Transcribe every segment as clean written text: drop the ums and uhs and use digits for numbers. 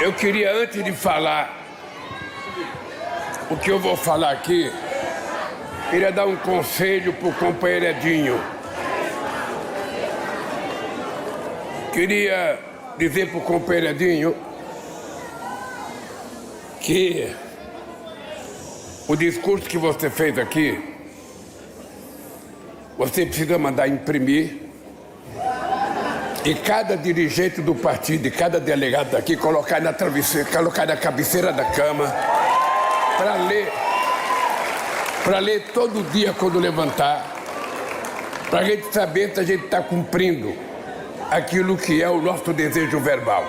Eu queria, antes de falar o que eu vou falar aqui, queria dar um conselho para o companheiro Edinho. Queria dizer para o companheiro Edinho que o discurso que você fez aqui, você precisa mandar imprimir e cada dirigente do partido e cada delegado daqui colocar na travesseira, colocar na cabeceira da cama para ler todo dia quando levantar, para a gente saber se a gente está cumprindo aquilo que é o nosso desejo verbal.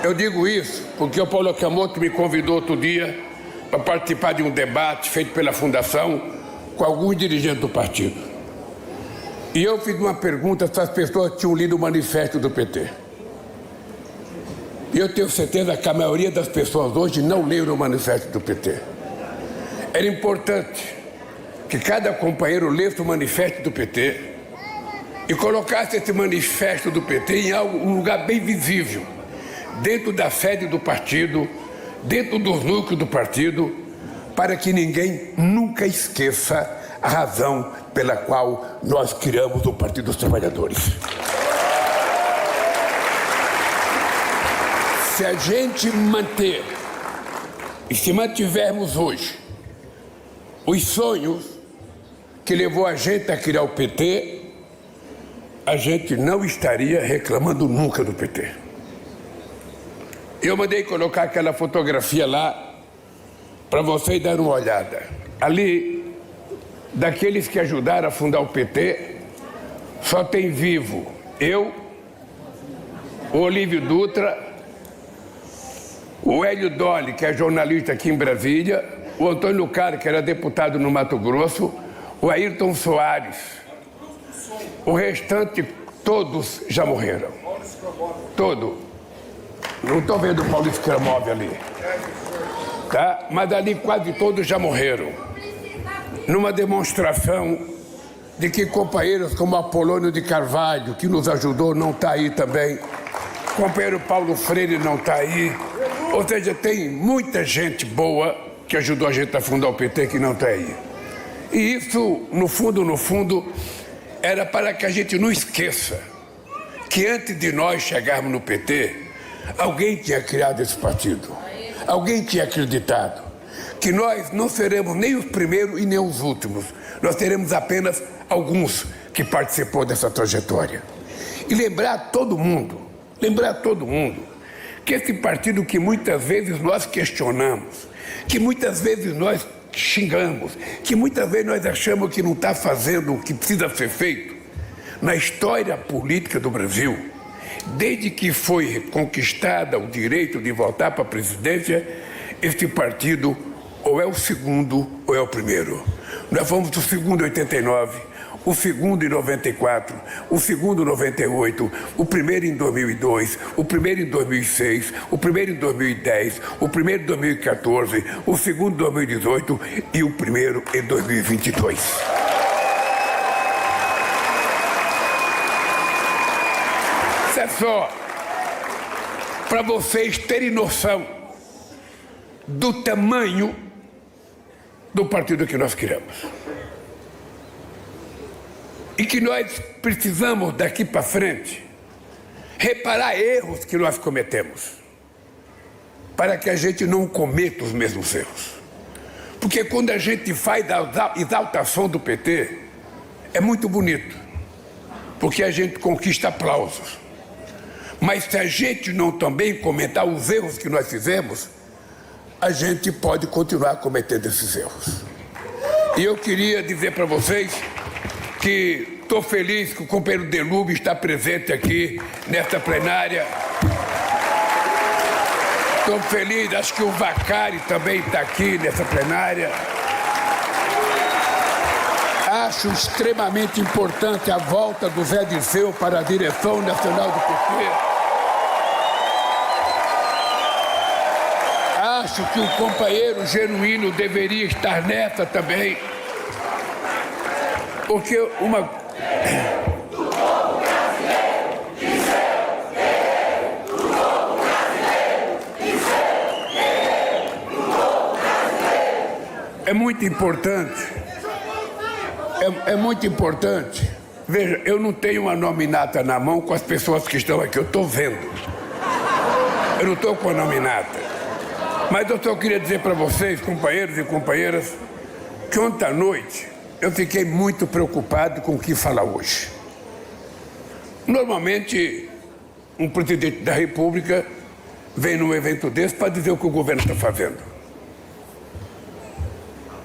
Eu digo isso porque o Paulo Okamoto me convidou outro dia para participar de um debate feito pela Fundação com alguns dirigentes do partido. E eu fiz uma pergunta se as pessoas tinham lido o manifesto do PT. E eu tenho certeza que a maioria das pessoas hoje não leram o manifesto do PT. Era importante que cada companheiro lesse o manifesto do PT e colocasse esse manifesto do PT em um lugar bem visível, dentro da sede do partido, dentro dos núcleos do partido, para que ninguém nunca esqueça a razão pela qual nós criamos o Partido dos Trabalhadores. Se a gente manter e se mantivermos hoje os sonhos que levou a gente a criar o PT, a gente não estaria reclamando nunca do PT. Eu mandei colocar aquela fotografia lá para vocês darem uma olhada. Ali, daqueles que ajudaram a fundar o PT, só tem vivo eu, o Olívio Dutra, o Hélio Dolly, que é jornalista aqui em Brasília, o Antônio Cara, que era deputado no Mato Grosso, o Ayrton Soares. O restante, todos já morreram. Todo. Não estou vendo o Paulo Scramove ali. Tá? Mas ali quase todos já morreram. Numa demonstração de que companheiros como Apolônio de Carvalho, que nos ajudou, não está aí também. O companheiro Paulo Freire não está aí. Ou seja, tem muita gente boa que ajudou a gente a fundar o PT que não está aí. E isso, no fundo, era para que a gente não esqueça que antes de nós chegarmos no PT, alguém tinha criado esse partido. Alguém tinha acreditado que nós não seremos nem os primeiros e nem os últimos. Nós teremos apenas alguns que participou dessa trajetória. E lembrar todo mundo que esse partido que muitas vezes nós questionamos, que muitas vezes nós xingamos, que muitas vezes nós achamos que não está fazendo o que precisa ser feito, na história política do Brasil, desde que foi conquistada o direito de voltar para a presidência, este partido ou é o segundo ou é o primeiro. Nós fomos do segundo em 89, o segundo em 94, o segundo em 98, o primeiro em 2002, o primeiro em 2006, o primeiro em 2010, o primeiro em 2014, o segundo em 2018 e o primeiro em 2022. Isso é só para vocês terem noção do tamanho do partido que nós criamos. E que nós precisamos, daqui para frente, reparar erros que nós cometemos, para que a gente não cometa os mesmos erros. Porque quando a gente faz a exaltação do PT, é muito bonito, porque a gente conquista aplausos. Mas se a gente não também comentar os erros que nós fizemos, a gente pode continuar cometendo esses erros. E eu queria dizer para vocês que estou feliz que o companheiro Delube está presente aqui nesta plenária. Estou feliz, acho que o Vacari também está aqui nessa plenária. Acho extremamente importante a volta do Zé Dirceu para a direção nacional do PT. Acho que o companheiro Genuíno deveria estar nessa também. Porque uma... é muito importante. É muito importante. Veja, eu não tenho uma nominata na mão com as pessoas que estão aqui. Eu estou vendo. Eu não estou com a nominata. Mas eu só queria dizer para vocês, companheiros e companheiras, que ontem à noite eu fiquei muito preocupado com o que falar hoje. Normalmente, um presidente da República vem num evento desse para dizer o que o governo está fazendo.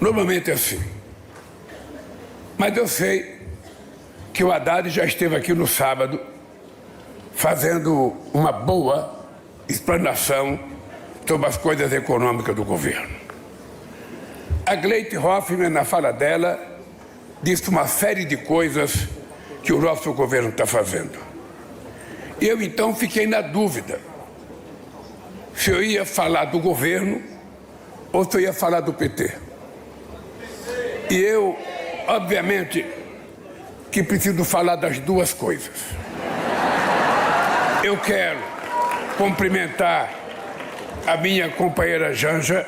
Normalmente é assim. Mas eu sei que o Haddad já esteve aqui no sábado fazendo uma boa explanação sobre as coisas econômicas do governo. A Gleisi Hoffmann, na fala dela, disse uma série de coisas que o nosso governo está fazendo. E eu, então, fiquei na dúvida se eu ia falar do governo ou se eu ia falar do PT. E eu, obviamente, que preciso falar das duas coisas. Eu quero cumprimentar a minha companheira Janja,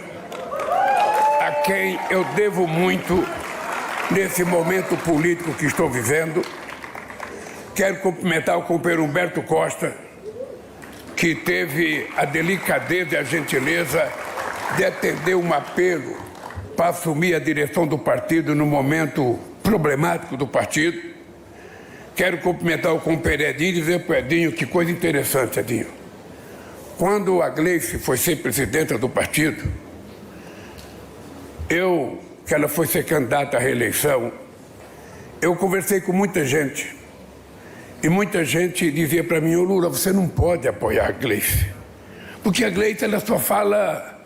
a quem eu devo muito nesse momento político que estou vivendo. Quero cumprimentar o companheiro Humberto Costa, que teve a delicadeza e a gentileza de atender um apelo para assumir a direção do partido no momento problemático do partido. Quero cumprimentar o companheiro Edinho e dizer para o Edinho que coisa interessante, Edinho. Quando a Gleisi foi ser presidenta do partido, que ela foi ser candidata à reeleição, eu conversei com muita gente. E muita gente dizia para mim: ô Lula, você não pode apoiar a Gleisi. Porque a Gleisi, ela só fala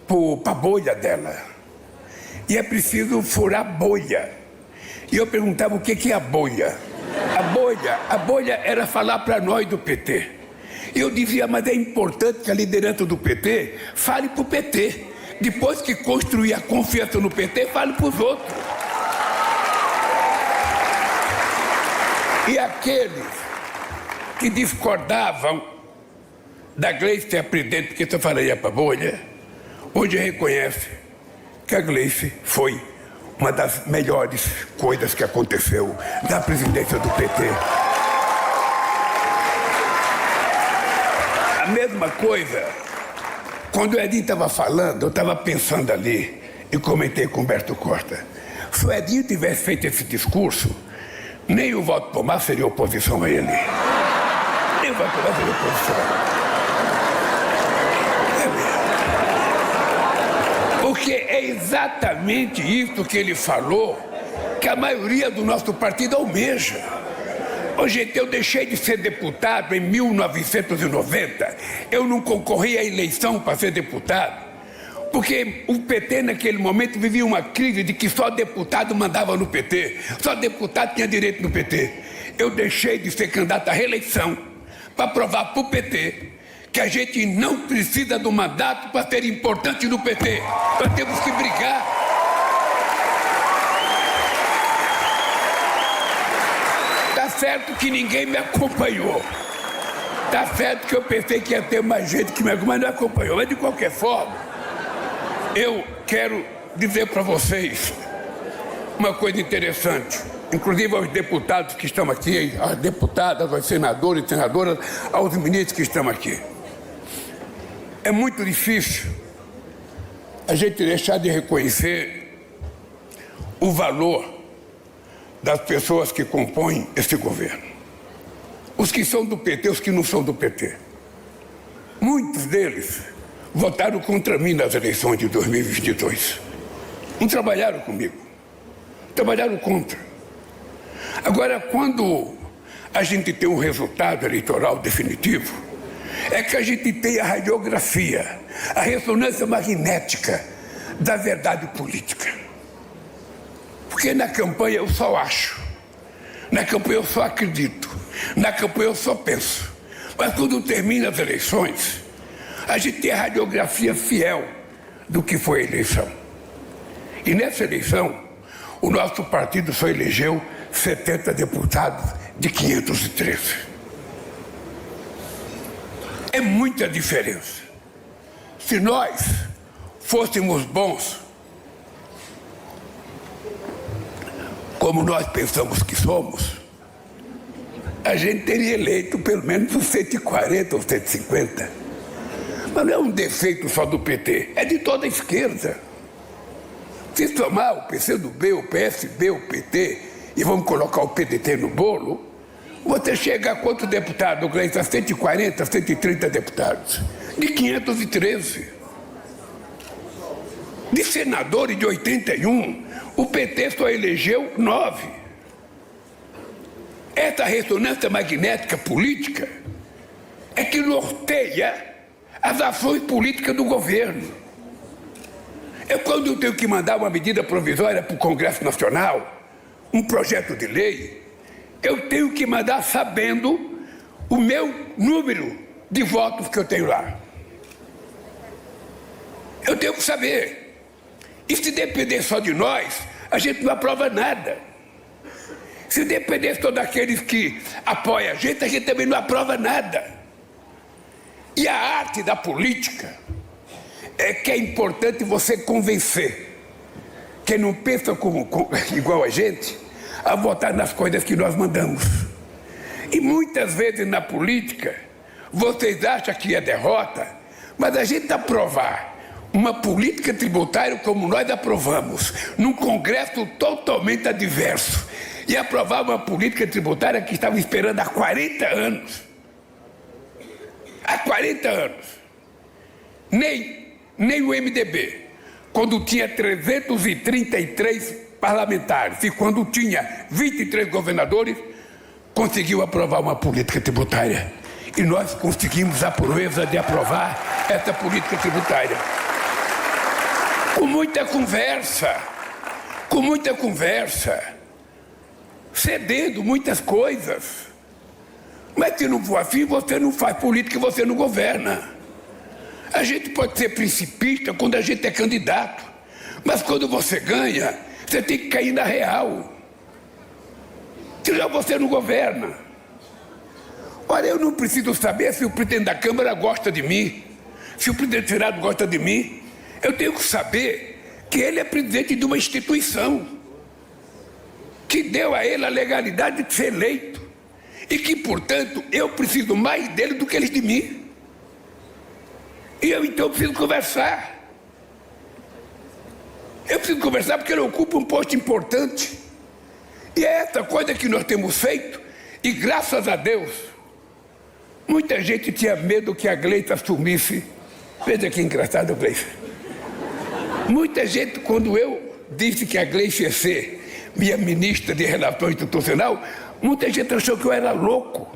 para a bolha dela. E é preciso furar a bolha. E eu perguntava o que é a bolha. A bolha era falar para nós do PT. E eu dizia: mas é importante que a liderança do PT fale para o PT. Depois que construir a confiança no PT, fale para os outros. E aqueles que discordavam da Gleisi ser a presidente, porque só falaria para a bolha, hoje reconhece que a Gleisi foi uma das melhores coisas que aconteceu na presidência do PT. A mesma coisa, quando o Edinho estava falando, eu estava pensando ali e comentei com o Humberto Costa. Se o Edinho tivesse feito esse discurso, nem o voto Pomar seria oposição a ele. Nem o voto Pomar seria oposição. Porque é exatamente isso que ele falou que a maioria do nosso partido almeja. Ô, gente, eu deixei de ser deputado em 1990. Eu não concorri à eleição para ser deputado, porque o PT naquele momento vivia uma crise de que só deputado mandava no PT, só deputado tinha direito no PT. Eu deixei de ser candidato à reeleição para provar para o PT que a gente não precisa do mandato para ser importante no PT. Nós temos que brigar. Tá certo que ninguém me acompanhou. Tá certo que eu pensei que ia ter mais gente que me acompanhou, mas não acompanhou. Mas de qualquer forma, eu quero dizer para vocês uma coisa interessante, inclusive aos deputados que estão aqui, às deputadas, aos senadores e senadoras, aos ministros que estão aqui. É muito difícil a gente deixar de reconhecer o valor das pessoas que compõem esse governo. Os que são do PT, os que não são do PT. Muitos deles votaram contra mim nas eleições de 2022. Não trabalharam comigo. Trabalharam contra. Agora, quando a gente tem um resultado eleitoral definitivo, é que a gente tem a radiografia, a ressonância magnética da verdade política. Porque na campanha eu só acho, na campanha eu só acredito, na campanha eu só penso. Mas quando termina as eleições, a gente tem a radiografia fiel do que foi a eleição. E nessa eleição, o nosso partido só elegeu 70 deputados de 513. É muita diferença. Se nós fôssemos bons, como nós pensamos que somos, a gente teria eleito pelo menos os 140 ou 150. Mas não é um defeito só do PT, é de toda a esquerda. Se somar o PCdoB, o PSB, o PT, e vamos colocar o PDT no bolo, você chega a quantos deputados, Gleice? A 140, 130 deputados. De 513. De senadores de 81, o PT só elegeu 9. Essa ressonância magnética política é que norteia as ações políticas do governo. Quando eu tenho que mandar uma medida provisória para o Congresso Nacional, um projeto de lei, eu tenho que mandar sabendo o meu número de votos que eu tenho lá. Eu tenho que saber. E se depender só de nós, a gente não aprova nada. Se depender só daqueles que apoiam a gente também não aprova nada. E a arte da política é que é importante você convencer quem não pensa igual a gente a votar nas coisas que nós mandamos. E muitas vezes na política, vocês acham que é derrota, mas a gente aprovar uma política tributária como nós aprovamos, num Congresso totalmente adverso, e aprovar uma política tributária que estava esperando há 40 anos. Há 40 anos. Nem o MDB, quando tinha 333 parlamentares e quando tinha 23 governadores, conseguiu aprovar uma política tributária. E nós conseguimos a proeza de aprovar essa política tributária. Com muita conversa, cedendo muitas coisas. Mas se não for assim, você não faz política e você não governa. A gente pode ser principista quando a gente é candidato, mas quando você ganha, você tem que cair na real. Senão você não governa. Olha, eu não preciso saber se o presidente da Câmara gosta de mim, se o presidente do Senado gosta de mim. Eu tenho que saber que ele é presidente de uma instituição que deu a ele a legalidade de ser eleito e que, portanto, eu preciso mais dele do que ele de mim. E eu, então, preciso conversar. Eu preciso conversar porque ele ocupa um posto importante. E é essa coisa que nós temos feito. E graças a Deus, muita gente tinha medo que a Gleice assumisse. Veja que engraçado, Gleice. Muita gente, quando eu disse que a Gleice ia ser minha ministra de Relações Institucionais, muita gente achou que eu era louco.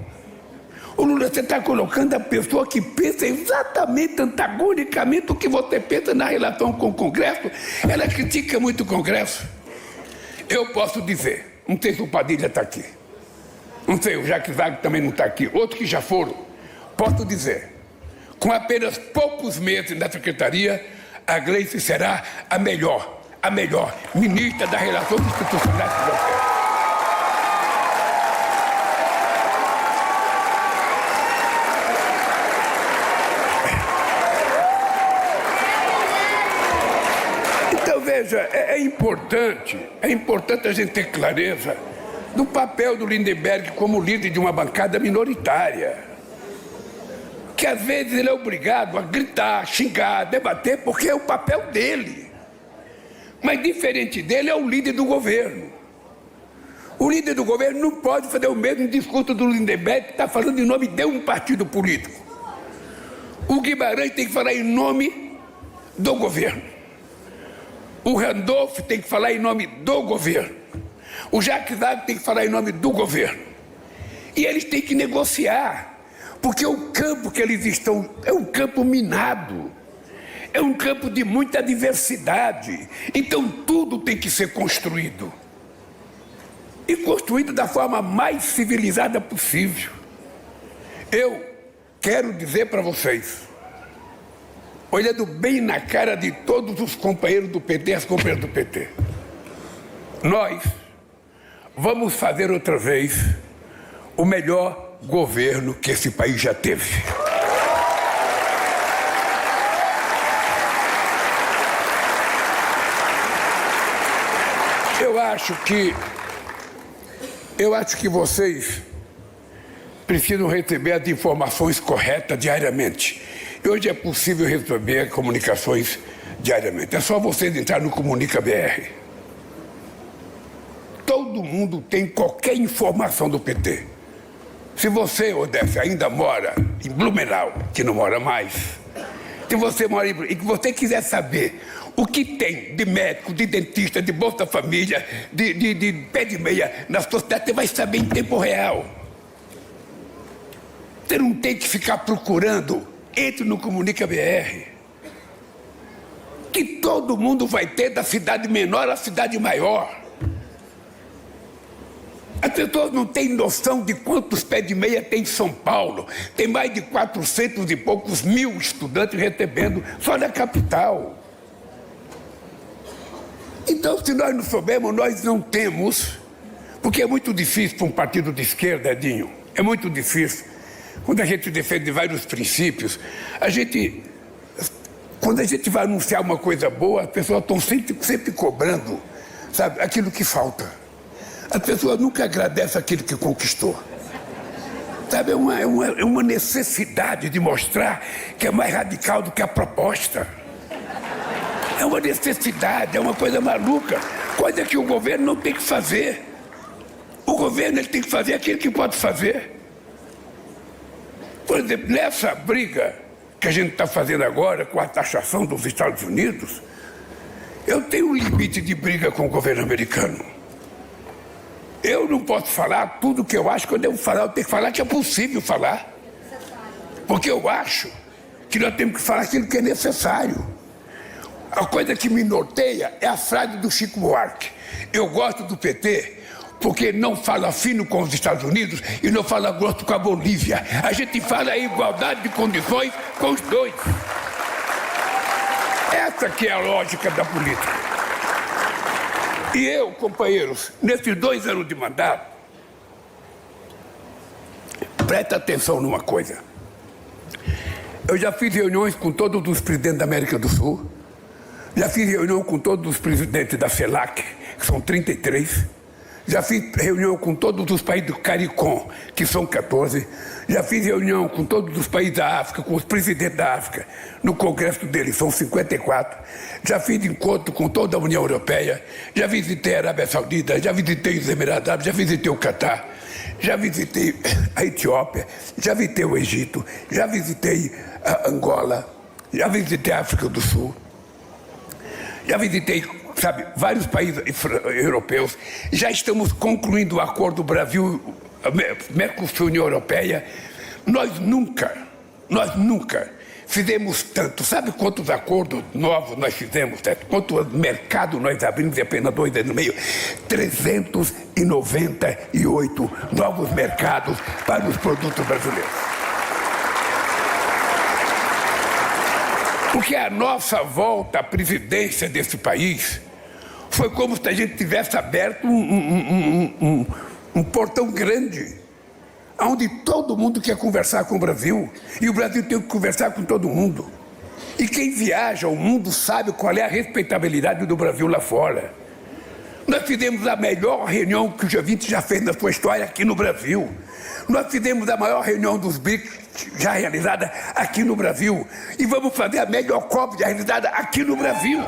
O Lula, você está colocando a pessoa que pensa exatamente antagonicamente o que você pensa na relação com o Congresso. Ela critica muito o Congresso. Eu posso dizer, não sei se o Padilha está aqui, não sei, o Jacques Wagner também não está aqui, outros que já foram, posso dizer, com apenas poucos meses na Secretaria, a Gleice será a melhor ministra das Relações Institucionais do Brasil. Veja, é importante a gente ter clareza do papel do Lindenberg como líder de uma bancada minoritária. Que às vezes ele é obrigado a gritar, xingar, debater, porque é o papel dele. Mas diferente dele é o líder do governo. O líder do governo não pode fazer o mesmo discurso do Lindenberg, que está falando em nome de um partido político. O Guimarães tem que falar em nome do governo. O Randolph tem que falar em nome do governo. O Jacques Wagner tem que falar em nome do governo. E eles têm que negociar, porque o campo que eles estão é um campo minado, é um campo de muita diversidade. Então tudo tem que ser construído. E construído da forma mais civilizada possível. Eu quero dizer para vocês, olhando bem na cara de todos os companheiros do PT, as companheiras do PT, nós vamos fazer outra vez o melhor governo que esse país já teve. acho que vocês precisam receber as informações corretas diariamente. E hoje é possível receber comunicações diariamente. É só vocês entrar no Comunica BR. Todo mundo tem qualquer informação do PT. Se você, Odécio, ainda mora em Blumenau, que não mora mais, se você mora e que você quiser saber o que tem de médico, de dentista, de Bolsa Família, de pé de meia na sociedade, você vai saber em tempo real. Você não tem que ficar procurando. Entre no Comunica BR. Que todo mundo vai ter da cidade menor à cidade maior. As pessoas não têm noção de quantos pés de meia tem em São Paulo. Tem mais de 400 e poucos mil estudantes recebendo só na capital. Então, se nós não soubermos, nós não temos. Porque é muito difícil para um partido de esquerda, Edinho. É muito difícil. Quando a gente defende vários princípios, quando a gente vai anunciar uma coisa boa, as pessoas estão sempre cobrando, sabe, aquilo que falta. As pessoas nunca agradecem aquilo que conquistou. Sabe, é uma necessidade de mostrar que é mais radical do que a proposta. É uma necessidade, é uma coisa maluca, coisa que o governo não tem que fazer. O governo ele tem que fazer aquilo que pode fazer. Por exemplo, nessa briga que a gente está fazendo agora com a taxação dos Estados Unidos, eu tenho um limite de briga com o governo americano. Eu não posso falar tudo o que eu acho que eu devo falar, eu tenho que falar que é possível falar. Porque eu acho que nós temos que falar aquilo que é necessário. A coisa que me norteia é a frase do Chico Buarque. Eu gosto do PT porque não fala fino com os Estados Unidos e não fala grosso com a Bolívia. A gente fala em igualdade de condições com os dois. Essa que é a lógica da política. E eu, companheiros, nesses 2 anos de mandato, presta atenção numa coisa. Eu já fiz reuniões com todos os presidentes da América do Sul, já fiz reunião com todos os presidentes da CELAC, que são 33, já fiz reunião com todos os países do CARICOM, que são 14. Já fiz reunião com todos os países da África, com os presidentes da África. No congresso deles são 54. Já fiz encontro com toda a União Europeia. Já visitei a Arábia Saudita, já visitei os Emirados Árabes, já visitei o Catar. Já visitei a Etiópia, já visitei o Egito, já visitei a Angola, já visitei a África do Sul. Já visitei, sabe, vários países europeus. Já estamos concluindo o acordo Brasil, Mercosul, União Europeia. Nós nunca fizemos tanto. Sabe quantos acordos novos nós fizemos? Quanto mercado nós abrimos em apenas 2 anos e meio? 398 novos mercados para os produtos brasileiros. Porque a nossa volta à presidência desse país foi como se a gente tivesse aberto um portão grande, onde todo mundo quer conversar com o Brasil, e o Brasil tem que conversar com todo mundo. E quem viaja ao mundo sabe qual é a respeitabilidade do Brasil lá fora. Nós fizemos a melhor reunião que o G20 já fez na sua história aqui no Brasil. Nós fizemos a maior reunião dos BRICS já realizada aqui no Brasil. E vamos fazer a melhor COP já realizada aqui no Brasil.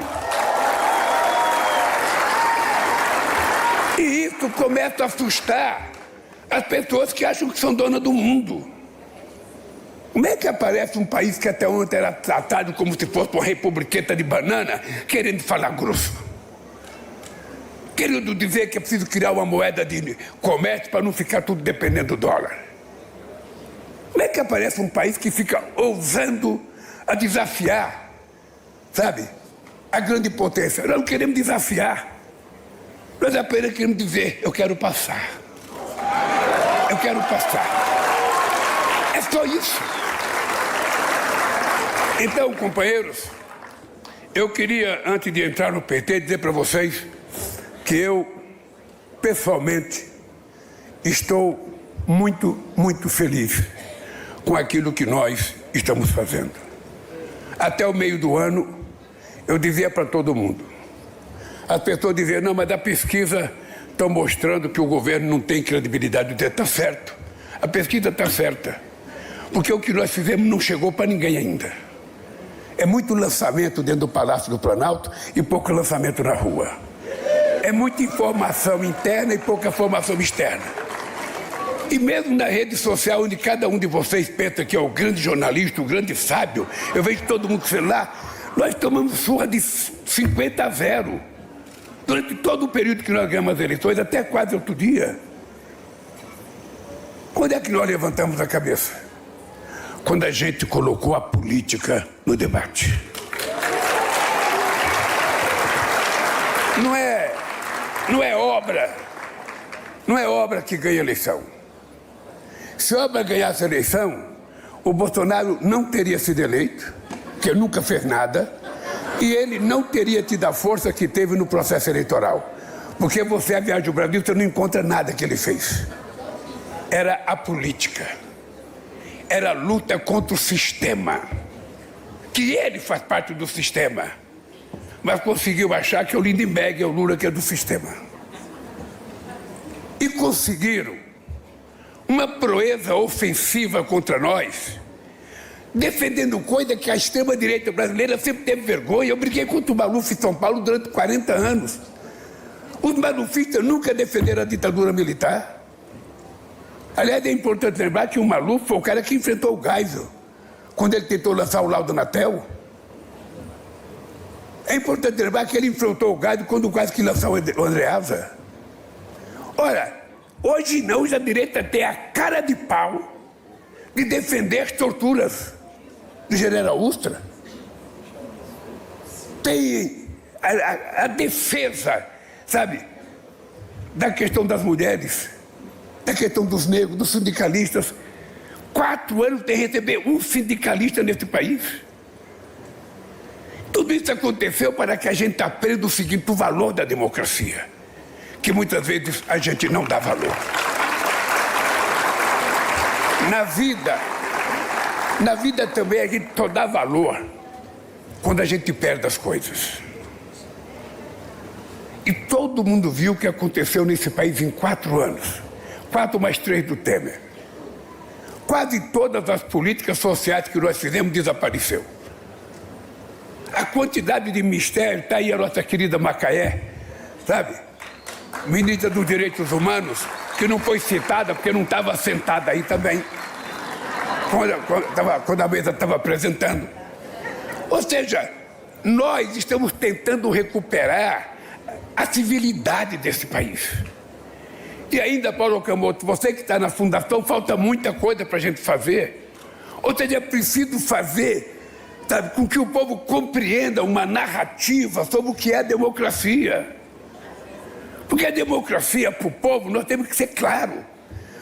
E isso começa a assustar as pessoas que acham que são donas do mundo. Como é que aparece um país que até ontem era tratado como se fosse uma republiqueta de banana, querendo falar grosso? Querendo dizer que é preciso criar uma moeda de comércio para não ficar tudo dependendo do dólar. Como é que aparece um país que fica ousando a desafiar, sabe, a grande potência? Nós não queremos desafiar. Nós apenas queremos dizer, eu quero passar. Eu quero passar. É só isso. Então, companheiros, eu queria, antes de entrar no PT, dizer para vocês que eu, pessoalmente, estou muito feliz com aquilo que nós estamos fazendo. Até o meio do ano, eu dizia para todo mundo. As pessoas diziam, não, mas a pesquisa estão mostrando que o governo não tem credibilidade. Está certo, a pesquisa está certa, porque o que nós fizemos não chegou para ninguém ainda. É muito lançamento dentro do Palácio do Planalto e pouco lançamento na rua. É muita informação interna e pouca informação externa. E mesmo na rede social, onde cada um de vocês pensa que é o grande jornalista, o grande sábio, eu vejo todo mundo sei lá, nós tomamos surra de 50-0. Durante todo o período que nós ganhamos as eleições, até quase outro dia. Quando é que nós levantamos a cabeça? Quando a gente colocou a política no debate. Não é obra que ganha eleição. Se a obra ganhasse a eleição, o Bolsonaro não teria sido eleito, porque nunca fez nada, e ele não teria tido a força que teve no processo eleitoral. Porque você, a viagem do Brasil, você não encontra nada que ele fez. Era a política. Era a luta contra o sistema. Que ele faz parte do sistema. Mas conseguiu achar que o Lindenberg é o Lula que é do sistema. E conseguiram uma proeza ofensiva contra nós, defendendo coisa que a extrema-direita brasileira sempre teve vergonha. Eu briguei contra o Maluf em São Paulo durante 40 anos. Os malufistas nunca defenderam a ditadura militar. Aliás, é importante lembrar que o Maluf foi o cara que enfrentou o Geisel, quando ele tentou lançar o laudo Anatel. É importante lembrar que ele enfrentou o Geisel quando quase que lançou o Andreasa. Ora, hoje não, a direita tem a cara de pau de defender as torturas do general Ustra. Tem a defesa, sabe, da questão das mulheres, da questão dos negros, dos sindicalistas. 4 anos sem receber um sindicalista nesse país. Tudo isso aconteceu para que a gente aprenda o seguinte, o valor da democracia, que muitas vezes a gente não dá valor. Na vida também a gente só dá valor quando a gente perde as coisas. E todo mundo viu o que aconteceu nesse país em 4 anos. 4 mais 3 do Temer. Quase todas as políticas sociais que nós fizemos desapareceu. A quantidade de mistério, está aí a nossa querida Macaé, sabe? Ministra dos Direitos Humanos, que não foi citada porque não estava sentada aí também, quando a mesa estava apresentando. Ou seja, nós estamos tentando recuperar a civilidade desse país. E ainda, Paulo Okamoto, você que está na fundação, falta muita coisa para a gente fazer. Ou seja, é preciso fazer, sabe, com que o povo compreenda uma narrativa sobre o que é a democracia. Porque a democracia, para o povo, nós temos que ser claro.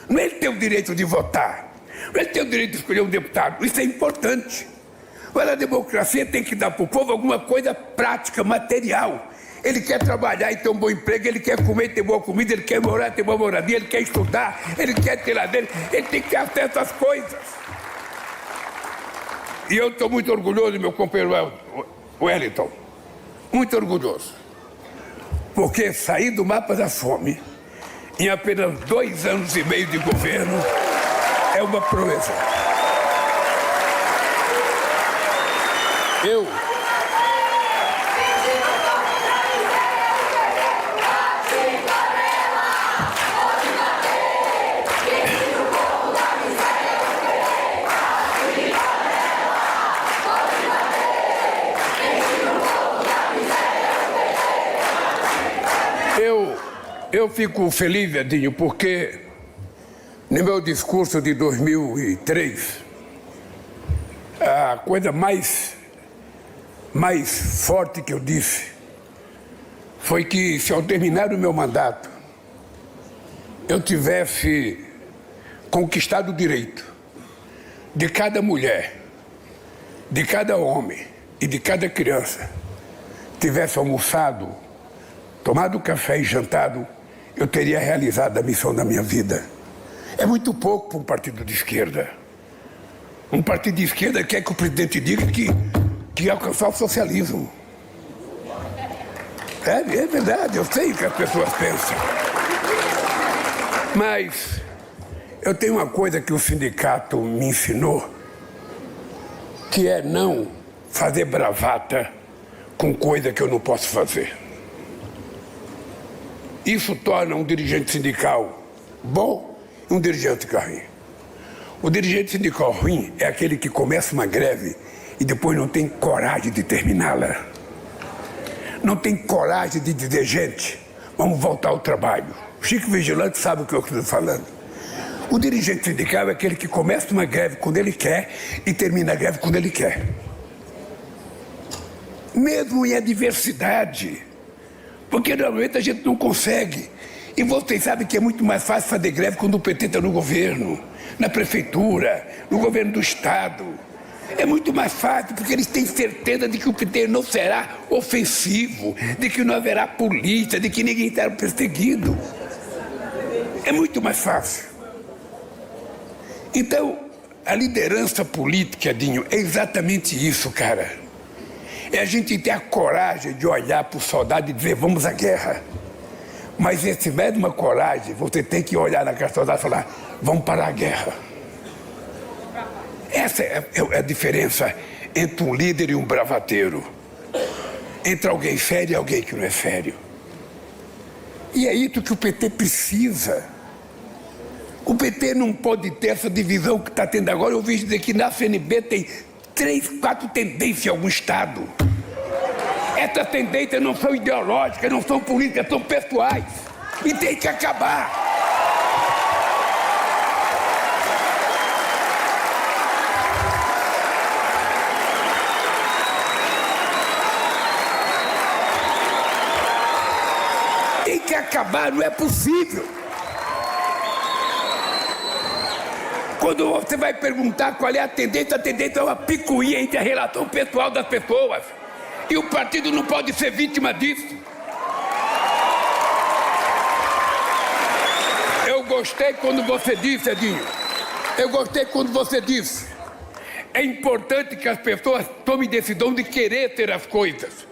Não é ele ter o direito de votar, não é ele ter o direito de escolher um deputado. Isso é importante. Mas a democracia tem que dar para o povo alguma coisa prática, material. Ele quer trabalhar e ter um bom emprego, ele quer comer e ter boa comida, ele quer morar e ter boa moradia, ele quer estudar, ele quer ter lazer, ele tem que ter acesso às coisas. E eu estou muito orgulhoso, meu companheiro Wellington, muito orgulhoso, porque sair do mapa da fome em apenas 2 anos e meio de governo é uma proeza. Eu fico feliz, Edinho, porque no meu discurso de 2003, a coisa mais forte que eu disse foi que, se ao terminar o meu mandato, eu tivesse conquistado o direito de cada mulher, de cada homem e de cada criança, tivesse almoçado, tomado café e jantado, eu teria realizado a missão da minha vida. É muito pouco para um partido de esquerda. Um partido de esquerda quer que o presidente diga que alcançar o socialismo. É verdade, eu sei o que as pessoas pensam. Mas eu tenho uma coisa que o sindicato me ensinou, que é não fazer bravata com coisa que eu não posso fazer. Isso torna um dirigente sindical bom e um dirigente ruim. O dirigente sindical ruim é aquele que começa uma greve e depois não tem coragem de terminá-la. Não tem coragem de dizer, gente, vamos voltar ao trabalho. O Chico Vigilante sabe o que eu estou falando. O dirigente sindical é aquele que começa uma greve quando ele quer e termina a greve quando ele quer. Mesmo em adversidade, porque normalmente a gente não consegue. E vocês sabem que é muito mais fácil fazer greve quando o PT está no governo, na prefeitura, no governo do Estado. É muito mais fácil porque eles têm certeza de que o PT não será ofensivo, de que não haverá polícia, de que ninguém será perseguido. É muito mais fácil. Então, a liderança política, Dinho, é exatamente isso, cara. É a gente ter a coragem de olhar para o soldado e dizer, vamos à guerra. Mas esse mesma coragem, você tem que olhar naquela soldado e falar, vamos para a guerra. Essa é a diferença entre um líder e um bravateiro. Entre alguém sério e alguém que não é sério. E é isso que o PT precisa. O PT não pode ter essa divisão que está tendo agora. Eu ouvi dizer que na CNB tem 3, 4 tendências em algum estado. Essas tendências não são ideológicas, não são políticas, são pessoais. E tem que acabar. Tem que acabar, não é possível. Quando você vai perguntar qual é a tendência é uma picuinha entre a relação pessoal das pessoas. E o partido não pode ser vítima disso. Eu gostei quando você disse, Edinho. Eu gostei quando você disse. É importante que as pessoas tomem decisão de querer ter as coisas.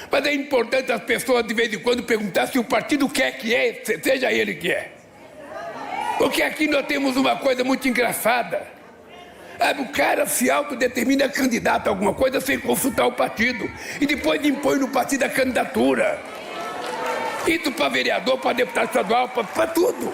Mas é importante as pessoas de vez em quando perguntar se o partido quer que é, seja ele que é. Porque aqui nós temos uma coisa muito engraçada. O cara se autodetermina candidato a alguma coisa sem consultar o partido. E depois impõe no partido a candidatura. Isso para vereador, para deputado estadual, para tudo.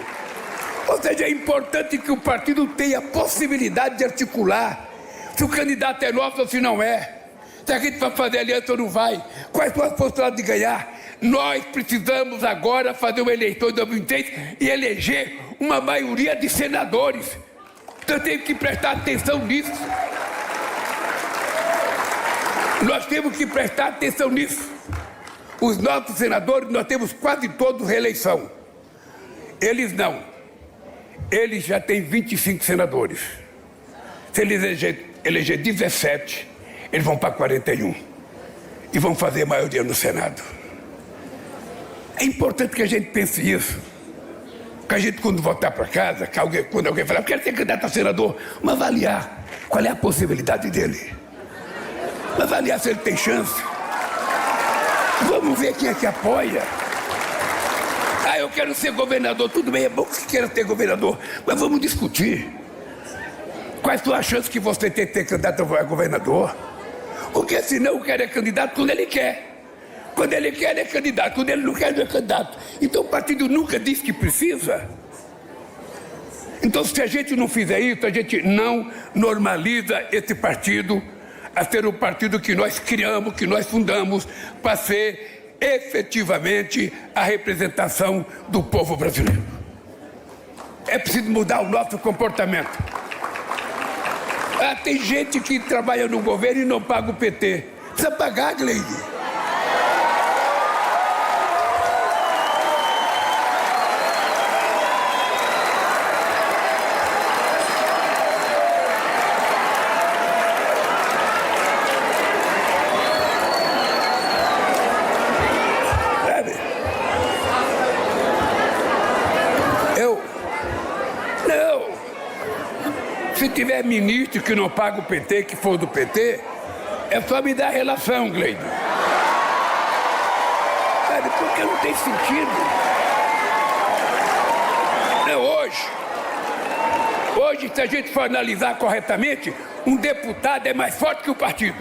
Ou seja, é importante que o partido tenha a possibilidade de articular se o candidato é nosso ou se não é. Se a gente vai fazer aliança ou não vai. Quais são as possibilidades de ganhar? Nós precisamos agora fazer uma eleição em 2023 e eleger uma maioria de senadores. Então tem que prestar atenção nisso. Nós temos que prestar atenção nisso. Os nossos senadores, nós temos quase todos reeleição. Eles não. Eles já têm 25 senadores. Se eles eleger 17, eles vão para 41. E vão fazer maioria no Senado. É importante que a gente pense isso. Que a gente, quando voltar para casa, quando alguém falar, eu quero ser candidato a senador, mas avaliar qual é a possibilidade dele. Avaliar se ele tem chance. Vamos ver quem é que apoia. Eu quero ser governador. Tudo bem, é bom que você queira ser governador, mas vamos discutir. Quais são as chances que você tem de ser candidato a governador? Porque senão o cara é candidato quando ele quer. Quando ele quer, ele é candidato. Quando ele não quer, ele não é candidato. Então o partido nunca diz que precisa. Então, se a gente não fizer isso, a gente não normaliza esse partido a ser o partido que nós criamos, que nós fundamos, para ser efetivamente a representação do povo brasileiro. É preciso mudar o nosso comportamento. Tem gente que trabalha no governo e não paga o PT. Precisa pagar, Gleide. Se tiver ministro que não paga o PT, que for do PT, é só me dar relação, Gleide. Porque não tem sentido. Hoje, se a gente for analisar corretamente, um deputado é mais forte que o partido.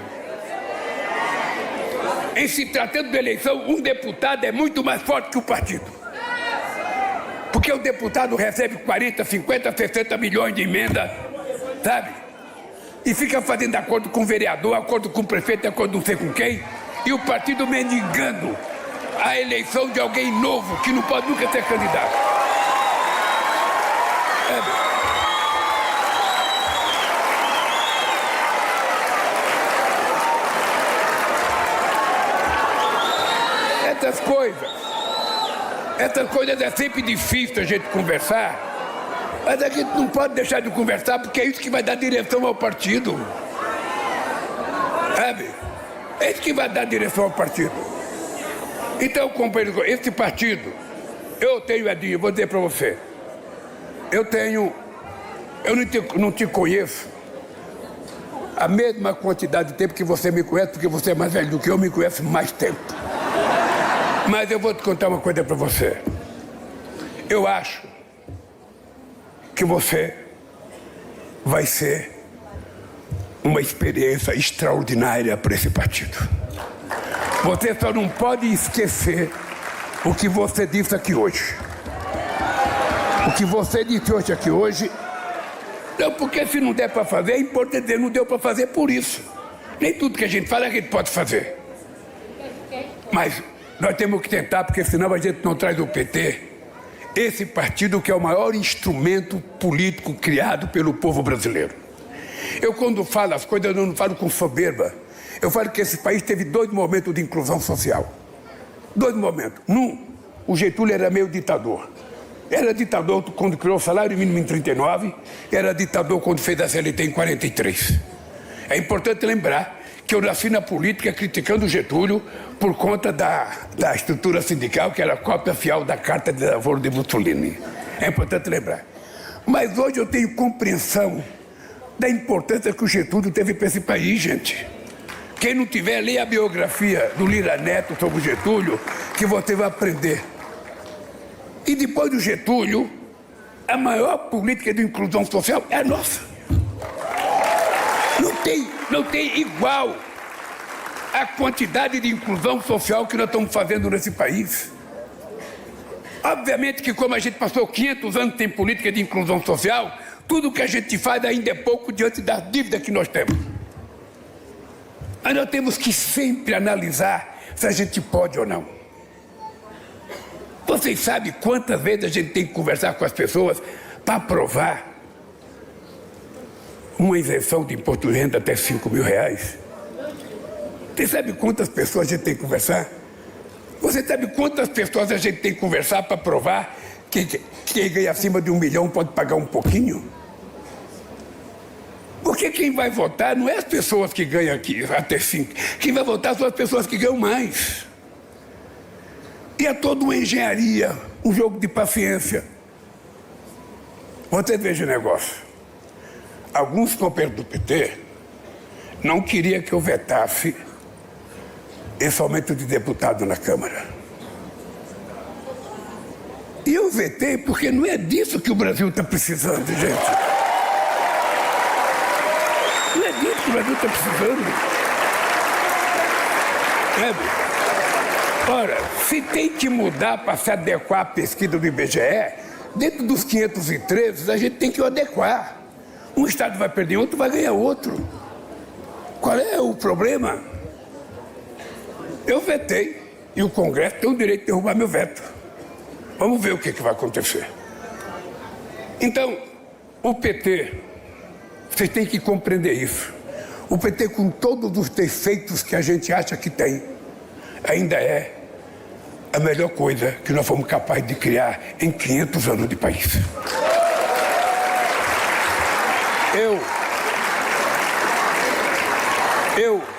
Em se tratando de eleição, um deputado é muito mais forte que o partido. Porque o deputado recebe 40, 50, 60 milhões de emenda, sabe? E fica fazendo acordo com o vereador, acordo com o prefeito, acordo não sei com quem, e o partido mendigando a eleição de alguém novo, que não pode nunca ser candidato. Essas coisas é sempre difícil a gente conversar, mas a gente não pode deixar de conversar, porque é isso que vai dar direção ao partido. Sabe? É isso que vai dar direção ao partido. Então, companheiro, esse partido, eu tenho, Edinho, vou dizer para você, eu não te conheço a mesma quantidade de tempo que você me conhece, porque você é mais velho do que eu, me conhece mais tempo. Mas eu vou te contar uma coisa para você. Eu acho que você vai ser uma experiência extraordinária para esse partido. Você só não pode esquecer o que você disse aqui hoje. O que você disse hoje aqui hoje, não, porque se não der para fazer, é importante dizer, não deu para fazer por isso. Nem tudo que a gente fala a gente pode fazer. Mas nós temos que tentar, porque senão a gente não traz o PT, esse partido que é o maior instrumento político criado pelo povo brasileiro. Eu, quando falo as coisas, eu não falo com soberba. Eu falo que esse país teve 2 momentos de inclusão social. 2 momentos. O Getúlio era meio ditador. Era ditador quando criou o salário mínimo em 39, era ditador quando fez a CLT em 43. É importante lembrar que eu nasci na política criticando o Getúlio por conta da estrutura sindical, que era cópia fiel da Carta de Lavoro de Mussolini. É importante lembrar. Mas hoje eu tenho compreensão da importância que o Getúlio teve para esse país, gente. Quem não tiver, leia a biografia do Lira Neto sobre o Getúlio, que você vai aprender. E depois do Getúlio, a maior política de inclusão social é a nossa. Não tem igual a quantidade de inclusão social que nós estamos fazendo nesse país. Obviamente que, como a gente passou 500 anos sem política de inclusão social, tudo que a gente faz ainda é pouco diante da dívida que nós temos. Mas nós temos que sempre analisar se a gente pode ou não. Vocês sabem quantas vezes a gente tem que conversar com as pessoas para aprovar uma isenção de imposto de renda até R$5 mil? Você sabe quantas pessoas a gente tem que conversar? Você sabe quantas pessoas a gente tem que conversar para provar que quem ganha acima de R$1 milhão pode pagar um pouquinho? Porque quem vai votar não é as pessoas que ganham aqui até 5. Quem vai votar são as pessoas que ganham mais. E é toda uma engenharia, um jogo de paciência. Você veja o negócio. Alguns companheiros do PT não queriam que eu vetasse esse aumento de deputado na Câmara. E eu vetei porque não é disso que o Brasil está precisando, gente. Não é disso que o Brasil está precisando. Ora, se tem que mudar para se adequar à pesquisa do IBGE, dentro dos 513, a gente tem que o adequar. Um estado vai perder outro, vai ganhar outro. Qual é o problema? Eu vetei e o Congresso tem o direito de derrubar meu veto. Vamos ver o que vai acontecer. Então, o PT, vocês têm que compreender isso. O PT, com todos os defeitos que a gente acha que tem, ainda é a melhor coisa que nós fomos capazes de criar em 500 anos de país.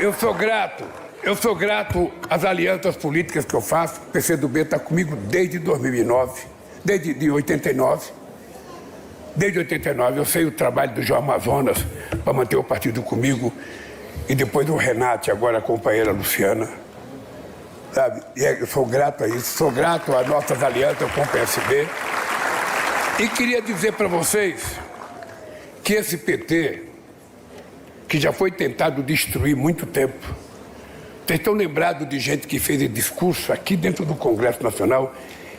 Eu sou grato às alianças políticas que eu faço. O PCdoB está comigo desde 2009, desde 89. Desde 89 eu sei o trabalho do João Amazonas para manter o partido comigo, e depois o Renato, e agora a companheira Luciana. Sabe? E eu sou grato a isso, sou grato às nossas alianças com o PSB. E queria dizer para vocês que esse PT, que já foi tentado destruir muito tempo, vocês estão lembrados de gente que fez discurso aqui dentro do Congresso Nacional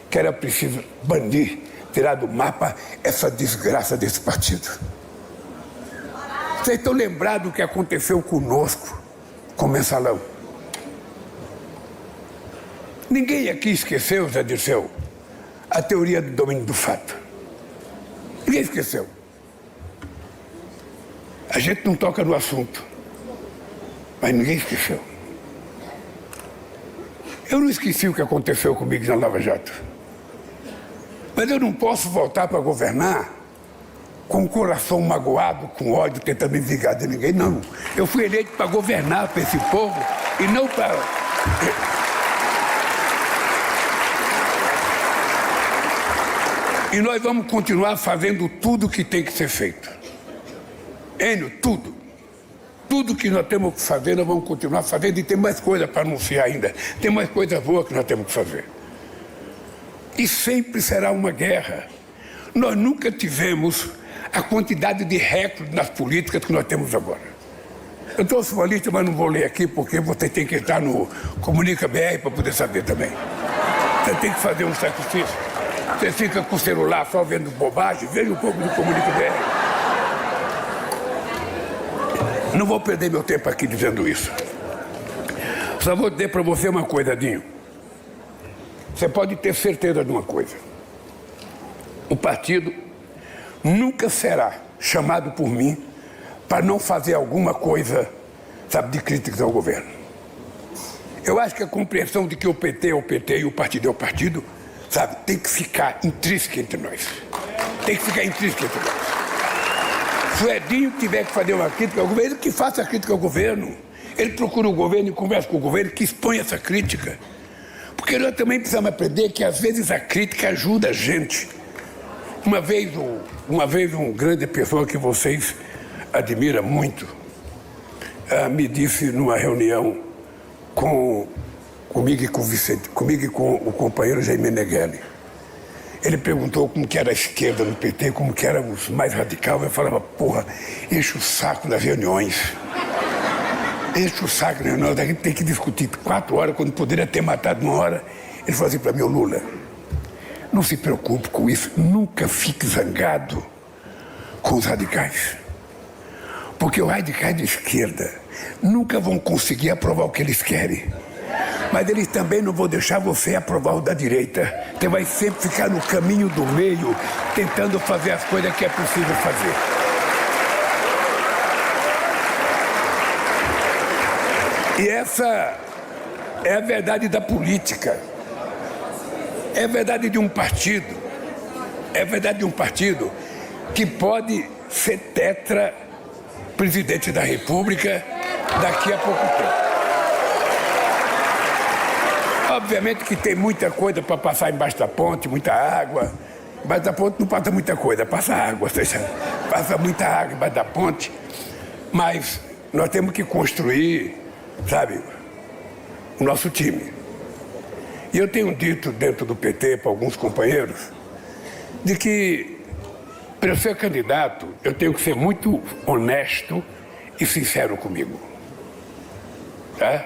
que era preciso banir, tirar do mapa essa desgraça desse partido. Vocês estão lembrados do que aconteceu conosco, com o Mensalão? Ninguém aqui esqueceu, Zé Dirceu, a teoria do domínio do fato. Ninguém esqueceu. A gente não toca no assunto, mas ninguém esqueceu. Eu não esqueci o que aconteceu comigo na Lava Jato. Mas eu não posso voltar para governar com o coração magoado, com ódio, tentando me vingar de ninguém, não. Eu fui eleito para governar para esse povo e não para... E nós vamos continuar fazendo tudo o que tem que ser feito. Enio, tudo. Tudo que nós temos que fazer, nós vamos continuar fazendo, e tem mais coisa para anunciar ainda. Tem mais coisa boa que nós temos que fazer. E sempre será uma guerra. Nós nunca tivemos a quantidade de recordes nas políticas que nós temos agora. Eu trouxe uma lista, mas não vou ler aqui, porque você tem que entrar no Comunica BR para poder saber também. Você tem que fazer um sacrifício. Você fica com o celular só vendo bobagem, veja um pouco do Comunica BR. Não vou perder meu tempo aqui dizendo isso. Só vou dizer para você uma coisa, Dinho. Você pode ter certeza de uma coisa. O partido nunca será chamado por mim para não fazer alguma coisa, sabe, de críticas ao governo. Eu acho que a compreensão de que o PT é o PT e o partido é o partido, sabe, tem que ficar intrínseca entre nós. Tem que ficar intrínseca entre nós. Se o Edinho tiver que fazer uma crítica ao governo, ele que faça a crítica ao governo. Ele procura o governo e conversa com o governo, que expõe essa crítica. Porque nós também precisamos aprender que às vezes a crítica ajuda a gente. Uma vez um grande pessoa que vocês admiram muito me disse numa reunião comigo e com o Vicente, comigo e com o companheiro Jaime Meneghelli. Ele perguntou como que era a esquerda no PT, como que era os mais radicais. Eu falava, porra, enche o saco das reuniões. Enche o saco das reuniões, a gente tem que discutir 4 horas, quando poderia ter matado 1 hora. Ele falou assim para mim, Lula, não se preocupe com isso, nunca fique zangado com os radicais. Porque os radicais de esquerda nunca vão conseguir aprovar o que eles querem. Mas eles também não vão deixar você aprovar o da direita. Você vai sempre ficar no caminho do meio, tentando fazer as coisas que é possível fazer. E essa é a verdade da política. É a verdade de um partido. É a verdade de um partido que pode ser presidente da República daqui a pouco tempo. Obviamente que tem muita coisa para passar embaixo da ponte, muita água. Embaixo da ponte não passa muita coisa, passa água, passa muita água embaixo da ponte. Mas nós temos que construir, sabe, o nosso time. E eu tenho dito dentro do PT para alguns companheiros de que para eu ser candidato eu tenho que ser muito honesto e sincero comigo. Tá?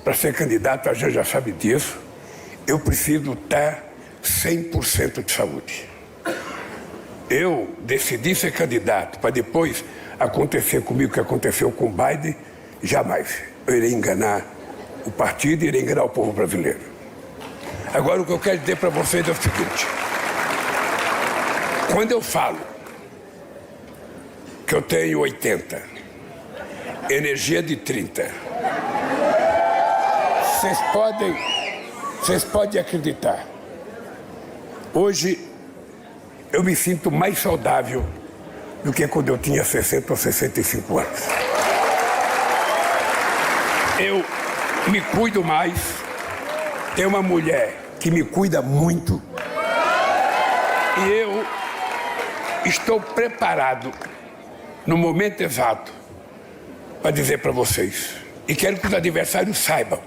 Para ser candidato, a gente já sabe disso, eu preciso estar 100% de saúde. Eu decidi ser candidato para depois acontecer comigo o que aconteceu com o Biden, jamais. Eu irei enganar o partido e irei enganar o povo brasileiro. Agora, o que eu quero dizer para vocês é o seguinte. Quando eu falo que eu tenho 80, energia de 30, vocês podem acreditar. Hoje eu me sinto mais saudável do que quando eu tinha 60 ou 65 anos. Eu me cuido mais. Tem uma mulher que me cuida muito. E eu estou preparado no momento exato para dizer para vocês. E quero que os adversários saibam.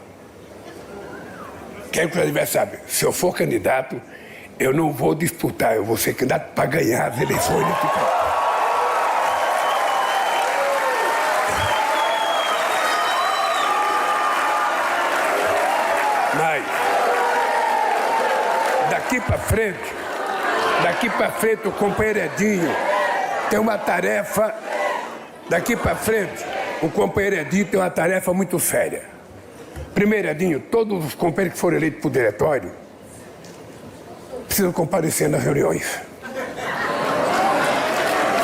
Quero que os adversários saibam. Se eu for candidato, eu não vou disputar, eu vou ser candidato para ganhar as eleições desse país. Mas, daqui para frente, o companheiro Edinho tem uma tarefa, o companheiro Edinho tem uma tarefa muito séria. Primeiro, Edinho, todos os companheiros que foram eleitos para o diretório precisam comparecer nas reuniões.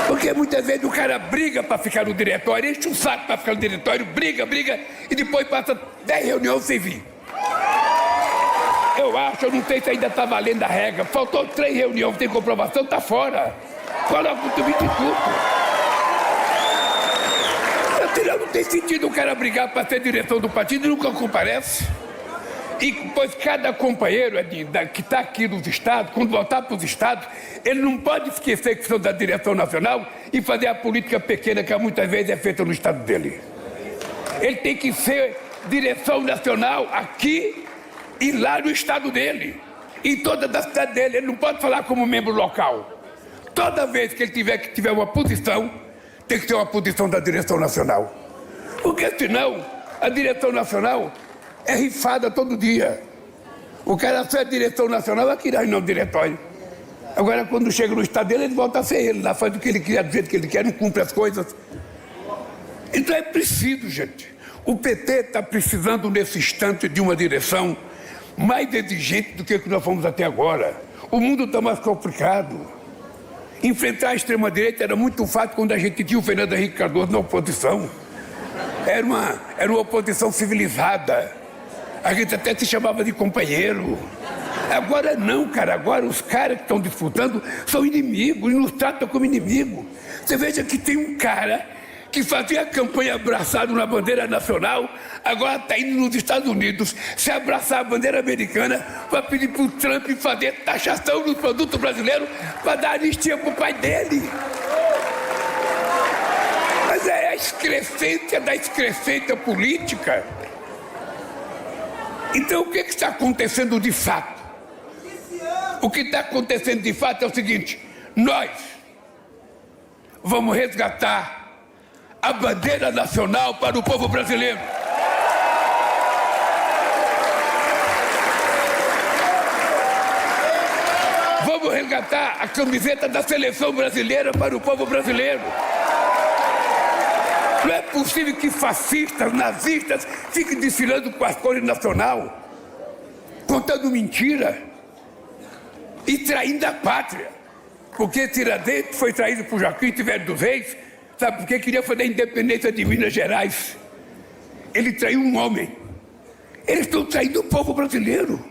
Porque muitas vezes o cara briga para ficar no diretório, enche o saco para ficar no diretório, briga, e depois passa 10 reuniões sem vir. Eu não sei se ainda está valendo a regra. Faltou 3 reuniões, tem comprovação, está fora. Coloca o substituto. Não tem sentido o cara brigar para ser direção do partido e nunca comparece. E pois cada companheiro que está aqui nos estados, quando voltar para os estados, ele não pode esquecer que são da direção nacional e fazer a política pequena que muitas vezes é feita no estado dele. Ele tem que ser direção nacional aqui e lá no estado dele, em toda a cidade dele. Ele não pode falar como membro local. Toda vez que ele tiver uma posição, tem que ter uma posição da direção nacional. Porque senão, a direção nacional é rifada todo dia. O cara só é direção nacional aqui na reunião do diretório. Agora, quando chega no estado dele, ele volta a ser ele. Lá faz o que ele quer, do jeito que ele quer, não cumpre as coisas. Então é preciso, gente. O PT está precisando, nesse instante, de uma direção mais exigente do que nós fomos até agora. O mundo está mais complicado. Enfrentar a extrema-direita era muito fácil quando a gente tinha o Fernando Henrique Cardoso na oposição. Era uma oposição civilizada. A gente até se chamava de companheiro. Agora não, cara. Agora os caras que estão disputando são inimigos e nos tratam como inimigo. Você veja que tem um cara que fazia a campanha abraçado na bandeira nacional, agora está indo nos Estados Unidos se abraçar a bandeira americana para pedir para o Trump fazer taxação dos produtos brasileiros para dar anistia para o pai dele. Mas é a excrescência da excrescência política. Então o que está acontecendo de fato? O que está acontecendo de fato é o seguinte: nós vamos resgatar a bandeira nacional para o povo brasileiro. Vamos resgatar a camiseta da seleção brasileira para o povo brasileiro. Não é possível que fascistas, nazistas fiquem desfilando com as cores nacional, contando mentira e traindo a pátria. Porque Tiradentes foi traído por Joaquim Tiverio dos Reis. Sabe por que queria fazer a independência de Minas Gerais? Ele traiu um homem. Eles estão traindo o povo brasileiro.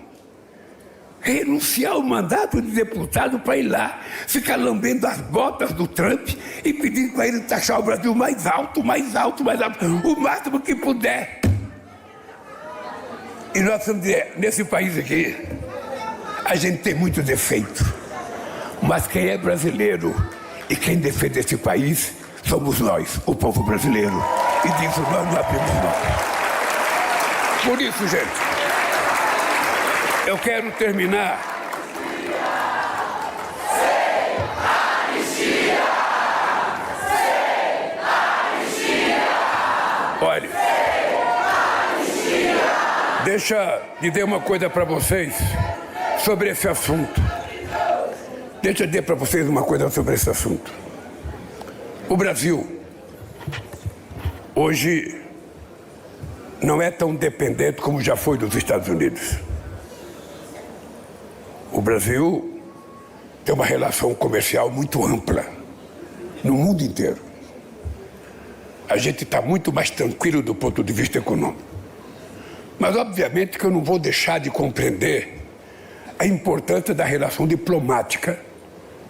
Renunciar ao mandato de deputado para ir lá, ficar lambendo as botas do Trump e pedindo para ele taxar o Brasil mais alto, o máximo que puder. E nós vamos dizer, nesse país aqui, a gente tem muito defeito. Mas quem é brasileiro e quem defende esse país somos nós, o povo brasileiro. E disso nós não abrimos mão. Por isso, gente, eu quero terminar. Sem anistia! Sem anistia! Olha, deixa eu dizer uma coisa para vocês sobre esse assunto. Deixa eu dizer para vocês uma coisa sobre esse assunto. O Brasil, hoje, não é tão dependente como já foi dos Estados Unidos. O Brasil tem uma relação comercial muito ampla no mundo inteiro. A gente está muito mais tranquilo do ponto de vista econômico. Mas, obviamente, que eu não vou deixar de compreender a importância da relação diplomática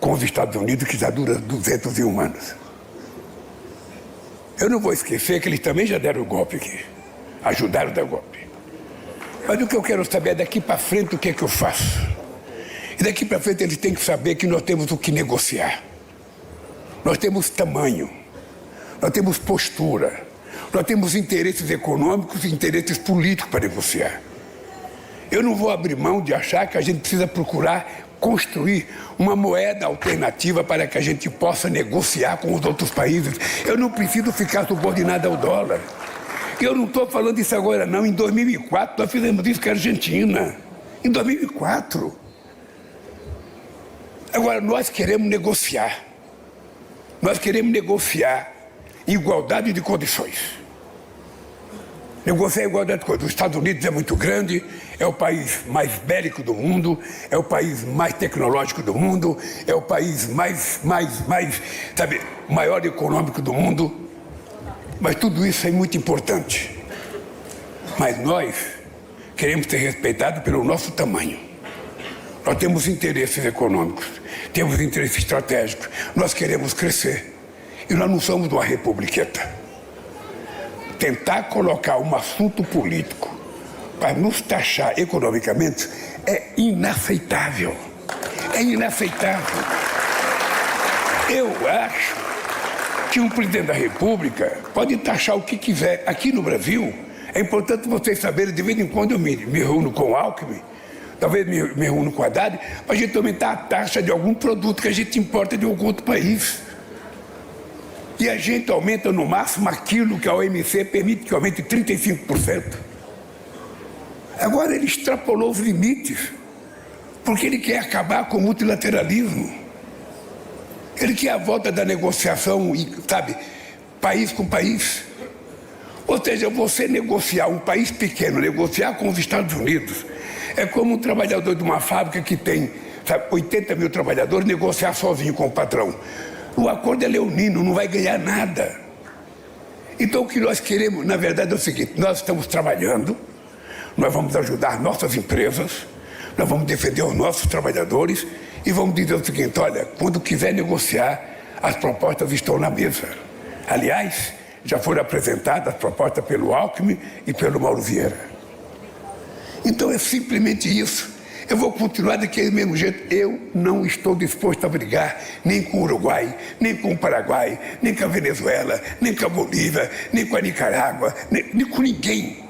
com os Estados Unidos, que já dura 201 anos. Eu não vou esquecer que eles também já deram o golpe aqui, ajudaram a dar o golpe. Mas o que eu quero saber é daqui para frente o que é que eu faço. E daqui para frente eles têm que saber que nós temos o que negociar. Nós temos tamanho, nós temos postura, nós temos interesses econômicos e interesses políticos para negociar. Eu não vou abrir mão de achar que a gente precisa procurar construir uma moeda alternativa para que a gente possa negociar com os outros países. Eu não preciso ficar subordinado ao dólar. Eu não estou falando isso agora, não. Em 2004, nós fizemos isso com a Argentina. Em 2004. Agora, nós queremos negociar. Nós queremos negociar igualdade de condições. Negociar igualdade de condições. Os Estados Unidos é muito grande, é o país mais bélico do mundo, é o país mais tecnológico do mundo, é o país maior econômico do mundo. Mas tudo isso é muito importante. Mas nós queremos ser respeitados pelo nosso tamanho. Nós temos interesses econômicos, temos interesses estratégicos, nós queremos crescer. E nós não somos uma republiqueta. Tentar colocar um assunto político para nos taxar economicamente é inaceitável. É inaceitável. Eu acho que um presidente da República pode taxar o que quiser. Aqui no Brasil, é importante vocês saberem, de vez em quando eu me reúno com o Alckmin, talvez me reúno com a Haddad, para a gente aumentar a taxa de algum produto que a gente importa de algum outro país. E a gente aumenta no máximo aquilo que a OMC permite que aumente 35%. Agora ele extrapolou os limites, porque ele quer acabar com o multilateralismo. Ele quer a volta da negociação, sabe, país com país. Ou seja, você negociar, um país pequeno, negociar com os Estados Unidos, é como um trabalhador de uma fábrica que tem, sabe, 80 mil trabalhadores, negociar sozinho com o patrão. O acordo é leonino, não vai ganhar nada. Então o que nós queremos, na verdade, é o seguinte: nós estamos trabalhando, nós vamos ajudar nossas empresas, nós vamos defender os nossos trabalhadores e vamos dizer o seguinte: olha, quando quiser negociar, as propostas estão na mesa. Aliás, já foram apresentadas as propostas pelo Alckmin e pelo Mauro Vieira. Então é simplesmente isso. Eu vou continuar daquele mesmo jeito. Eu não estou disposto a brigar nem com o Uruguai, nem com o Paraguai, nem com a Venezuela, nem com a Bolívia, nem com a Nicarágua, nem com ninguém.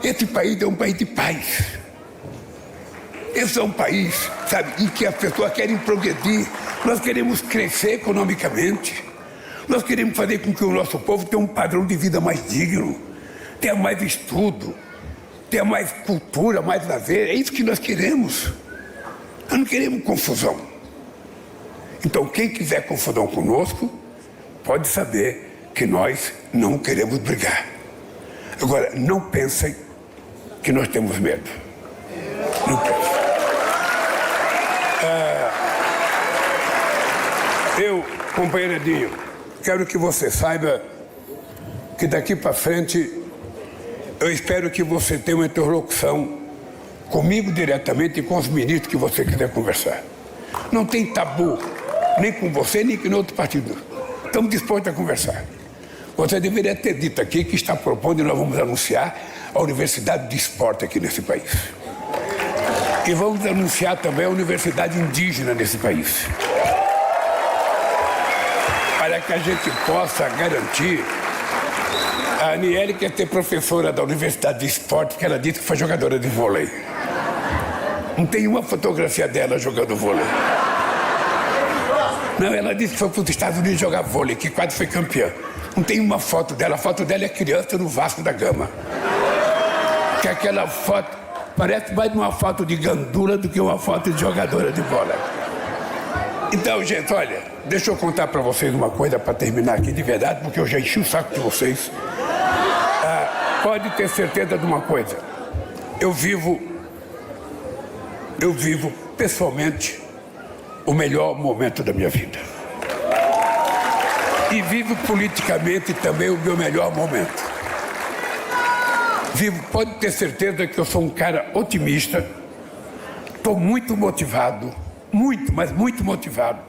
Esse país é um país de paz. Esse é um país, sabe, em que as pessoas querem progredir. Nós queremos crescer economicamente. Nós queremos fazer com que o nosso povo tenha um padrão de vida mais digno, tenha mais estudo, tenha mais cultura, mais lazer. É isso que nós queremos. Nós não queremos confusão. Então, quem quiser confusão conosco, pode saber que nós não queremos brigar. Agora, não pensem que nós temos medo. Não pensem. Eu, companheiro Edinho, quero que você saiba que daqui para frente eu espero que você tenha uma interlocução comigo diretamente e com os ministros que você quiser conversar. Não tem tabu, nem com você, nem com outro partido. Estamos dispostos a conversar. Você deveria ter dito aqui que está propondo, e nós vamos anunciar, a Universidade de Esporte aqui nesse país. E vamos anunciar também a Universidade Indígena nesse país. Para que a gente possa garantir. A Aniele quer ser professora da Universidade de Esporte, porque ela disse que foi jogadora de vôlei. Não tem uma fotografia dela jogando vôlei. Não, ela disse que foi para os Estados Unidos jogar vôlei, que quase foi campeã. Não tem uma foto dela. A foto dela é criança no Vasco da Gama. Que aquela foto parece mais uma foto de gandula do que uma foto de jogadora de bola. Então, gente, olha, deixa eu contar para vocês uma coisa para terminar aqui de verdade, porque eu já enchi o saco de vocês. Pode ter certeza de uma coisa: eu vivo pessoalmente o melhor momento da minha vida. E vivo politicamente também o meu melhor momento. Pode ter certeza que eu sou um cara otimista, estou muito motivado, mas muito motivado.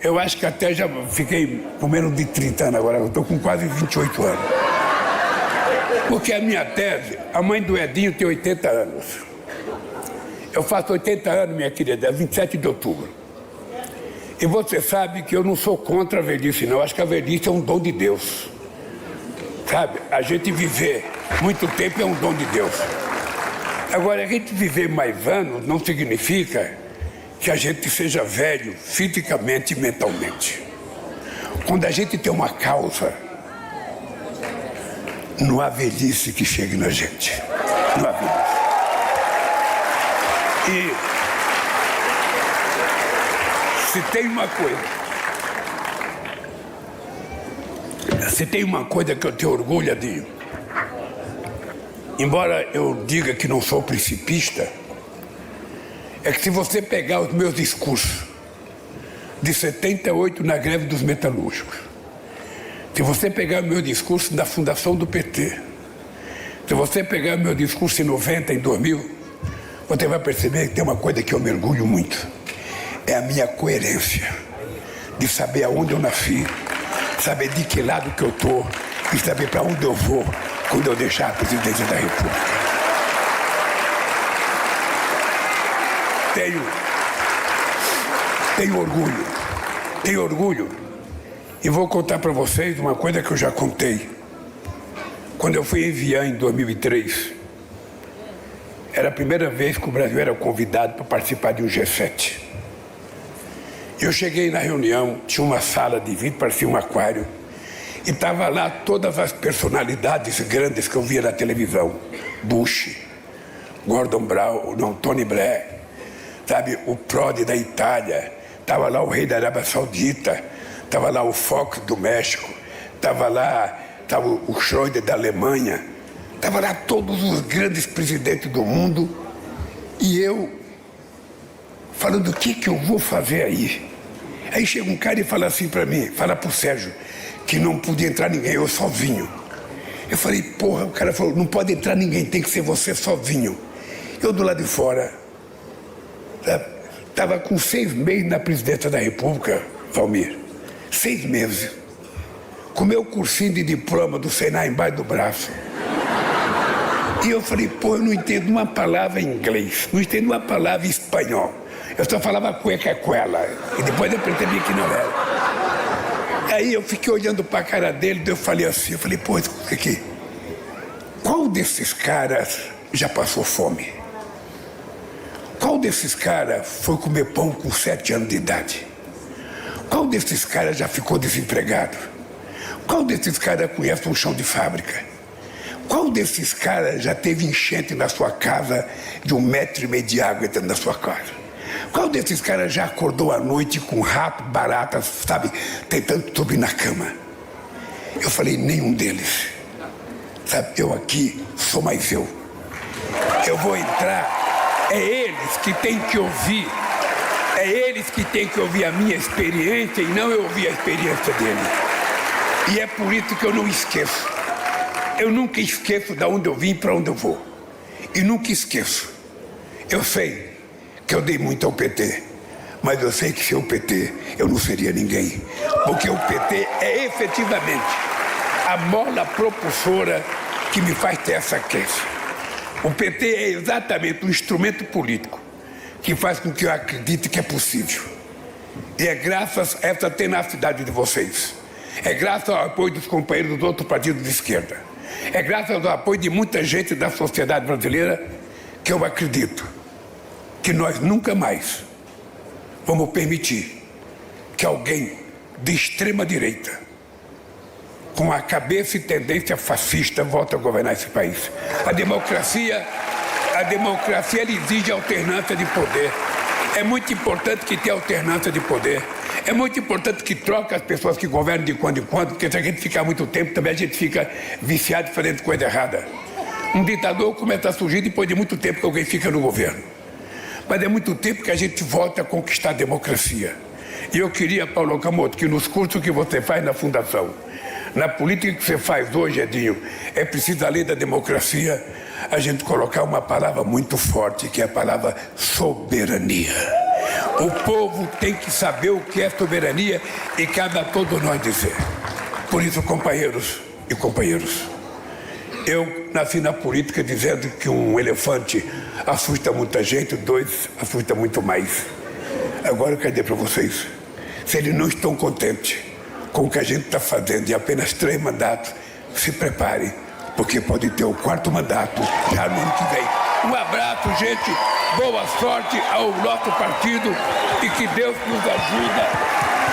Eu acho que até já fiquei com menos de 30 anos agora, eu estou com quase 28 anos. Porque a minha tese, a mãe do Edinho tem 80 anos. Eu faço 80 anos, minha querida, 27 de outubro. E você sabe que eu não sou contra a velhice, não. Eu acho que a velhice é um dom de Deus. Sabe? A gente viver muito tempo é um dom de Deus. Agora, a gente viver mais anos não significa que a gente seja velho fisicamente e mentalmente. Quando a gente tem uma causa, não há velhice que chegue na gente. Não há velhice. E se tem uma coisa que eu tenho orgulho de, embora eu diga que não sou principista, é que se você pegar os meus discursos de 78 na greve dos metalúrgicos, se você pegar o meu discurso da fundação do PT, se você pegar o meu discurso em 90, em 2000, você vai perceber que tem uma coisa que eu mergulho muito. É a minha coerência de saber aonde eu nasci, saber de que lado que eu estou e saber para onde eu vou quando eu deixar a presidência da República. Tenho orgulho e vou contar para vocês uma coisa que eu já contei. Quando eu fui enviar em 2003, era a primeira vez que o Brasil era convidado para participar de um G7. Eu cheguei na reunião, tinha uma sala de vidro, parecia um aquário, e estava lá todas as personalidades grandes que eu via na televisão. Bush, Gordon Brown, não, Tony Blair, sabe, o Prodi da Itália, estava lá o rei da Arábia Saudita, estava lá o Fox do México, estava o Schröder da Alemanha, estava lá todos os grandes presidentes do mundo, e eu falando o que eu vou fazer aí. Aí chega um cara e fala assim para mim, fala pro Sérgio, que não podia entrar ninguém, eu sozinho. Eu falei, porra, o cara falou, não pode entrar ninguém, tem que ser você sozinho. Eu do lado de fora, estava com 6 meses na presidência da República, Valmir, 6 meses, com meu cursinho de diploma do Senai embaixo do braço. E eu falei, pô, eu não entendo uma palavra em inglês, não entendo uma palavra em espanhol. Eu só falava cueca-cuela, e depois eu percebi que não era. Aí eu fiquei olhando para a cara dele, eu falei assim, pô, aqui, qual desses caras já passou fome? Qual desses caras foi comer pão com 7 anos de idade? Qual desses caras já ficou desempregado? Qual desses caras conhece um chão de fábrica? Qual desses caras já teve enchente na sua casa de 1,5 metros de água dentro da sua casa? Qual desses caras já acordou à noite com rato, barata, sabe, tentando subir na cama? Eu falei, nenhum deles. Sabe, eu aqui sou mais eu. Eu vou entrar, é eles que têm que ouvir. É eles que têm que ouvir a minha experiência e não eu ouvir a experiência dele. E é por isso que eu não esqueço. Eu nunca esqueço de onde eu vim e para onde eu vou. E nunca esqueço. Eu sei que eu dei muito ao PT, mas eu sei que sem o PT eu não seria ninguém. Porque o PT é efetivamente a mola propulsora que me faz ter essa crença. O PT é exatamente um instrumento político que faz com que eu acredite que é possível. E é graças a essa tenacidade de vocês. É graças ao apoio dos companheiros dos outros partidos de esquerda. É graças ao apoio de muita gente da sociedade brasileira que eu acredito que nós nunca mais vamos permitir que alguém de extrema direita, com a cabeça e tendência fascista, volte a governar esse país. A democracia ela exige alternância de poder. É muito importante que tenha alternância de poder. É muito importante que troque as pessoas que governam de quando em quando, porque se a gente ficar muito tempo, também a gente fica viciado fazendo coisa errada. Um ditador começa a surgir depois de muito tempo que alguém fica no governo. Mas é muito tempo que a gente volta a conquistar a democracia. E eu queria, Paulo Okamoto, que nos cursos que você faz na Fundação, na política que você faz hoje, Edinho, é preciso, além da democracia, a gente colocar uma palavra muito forte, que é a palavra soberania. O povo tem que saber o que é soberania e cabe a todos nós dizer. Por isso, companheiros e companheiros, eu nasci na política dizendo que um elefante assusta muita gente, 2 assusta muito mais. Agora eu quero dizer para vocês, se eles não estão contentes com o que a gente está fazendo em apenas 3 mandatos, se preparem, porque pode ter o 4º mandato já no ano que vem. Um abraço, gente. Boa sorte ao nosso partido e que Deus nos ajuda.